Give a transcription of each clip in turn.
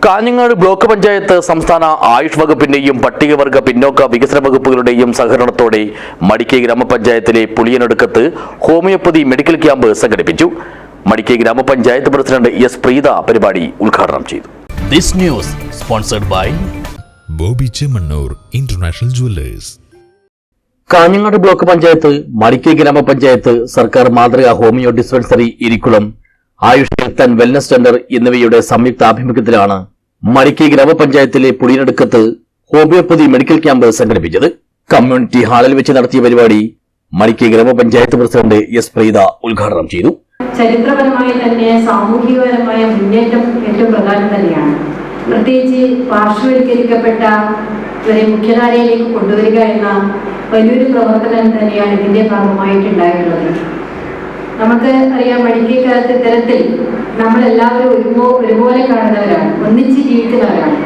Kanhangad block panchayat സംസ്ഥാന ആയുഷ് വകുപ്പിന്റെയും പട്ടികവർഗ പിന്നോക്ക വികസന വകുപ്പുകളുടെയും സഹകരണത്തോടെ മടിക്കൈ ഗ്രാമപഞ്ചായത്തിലെ പുളിയനടുക്കത്ത് ഹോമിയോപ്പതി മെഡിക്കൽ ക്യാമ്പ് സംഘടിപ്പിച്ചു. മടിക്കൈ ഗ്രാമപഞ്ചായത്ത് പ്രസിഡന്റ് എസ് പ്രീത പരിപാടി ഉദ്ഘാടനം ചെയ്തു. This news sponsored by Bobby Chemmanur international jewellers. Kanhangad block panchayat, Madikai grama panchayat, സർക്കാർ മാതൃകാ homeo dispensary Irikkulam, Ayush health and wellness centre എന്നിവയുടെ സംയുക്ത ആഭിമുഖ്യത്തിലാണ് മടിക്കൈ ഗ്രാമപഞ്ചായത്തിലെ പുളിയനടുക്കത്ത് ഹോമിയോപ്പതി മെഡിക്കൽ ക്യാമ്പ് സംഘടിപ്പിച്ചത്. കമ്മ്യൂണിറ്റി ഹാളിൽ വെച്ച് നടത്തിയ പരിപാടി മടിക്കൈ ഗ്രാമപഞ്ചായത്ത് പ്രസിഡന്റ് എസ് പ്രീത ഉദ്ഘാടനം ചെയ്തു. ചരിത്രപരമായി തന്നെ സാമൂഹികപരമായ മുന്നേറ്റം ഏറ്റവും പ്രധാനം തന്നെയാണ്. പ്രത്യേകിച്ച് പാർശ്വവൽക്കരിക്കപ്പെട്ട ഇവരെ മുഖ്യധാരയിലേക്ക് കൊണ്ടുവരിക എന്ന വലിയൊരു പ്രവർത്തനം തന്നെയാണ് ഇതിന്റെ ഭാഗമായിട്ടുണ്ടായിട്ടുള്ളത്. നമുക്ക് അറിയാം, മടിക്കൈക്കാലത്ത് ഇത്തരത്തിൽ നമ്മളെല്ലാവരും ഒരുപോലെ കാണുന്നവരാണ്, ഒന്നിച്ച് ജീവിക്കുന്നവരാണ്.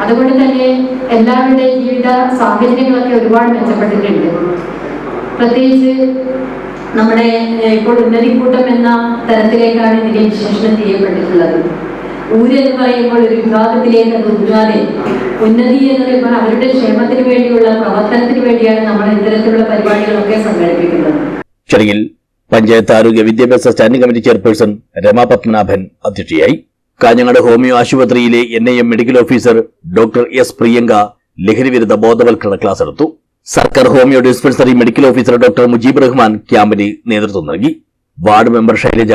അതുകൊണ്ട് തന്നെ എല്ലാവരുടെയും ജീവിത സാഹചര്യങ്ങളൊക്കെ ഒരുപാട് മെച്ചപ്പെട്ടിട്ടുണ്ട്. പ്രത്യേകിച്ച് നമ്മുടെ ഇപ്പോൾ ഉന്നതിക്കൂട്ടം എന്ന തരത്തിലേക്കാണ് ഇതിനെ വിശേഷണം ചെയ്യപ്പെട്ടിട്ടുള്ളത്. ഊര് എന്ന് പറയുമ്പോൾ ഒരു വിഭാഗത്തിലേക്ക് അത് ഒതുങ്ങാതെ ഉന്നതി എന്ന് പറയുമ്പോൾ അവരുടെ ക്ഷേമത്തിന് വേണ്ടിയുള്ള പ്രവർത്തനത്തിന് വേണ്ടിയാണ് നമ്മൾ ഇത്തരത്തിലുള്ള പരിപാടികളൊക്കെ സംഘടിപ്പിക്കുന്നത്. ചടങ്ങിൽ പഞ്ചായത്ത് ആരോഗ്യ വിദ്യാഭ്യാസ standing committee chairperson Rama Padmanabhan അധ്യക്ഷയായി. കാഞ്ഞങ്ങാട് ഹോമിയോ ആശുപത്രിയിലെ NIM medical officer doctor S Priyanka ലഹരിവിരുദ്ധ ബോധവൽക്കരണ ക്ലാസ് എടുത്തു. സർക്കാർ homeo dispensary medical officer doctor Mujeeb Rahman ക്യാമ്പിന് നേതൃത്വം നൽകി. Ward member Shailaja,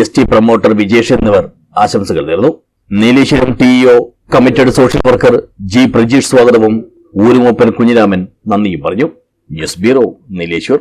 ST promoter Vijesh എന്നിവർ ആശംസകൾ നേർന്നു. Nileshwaram TEO committed social worker G Prajeesh സ്വാഗതവും ഊരുമൂപ്പൻ കുഞ്ഞിരാമൻ നന്ദിയും പറഞ്ഞു. News bureau, Nileshwar.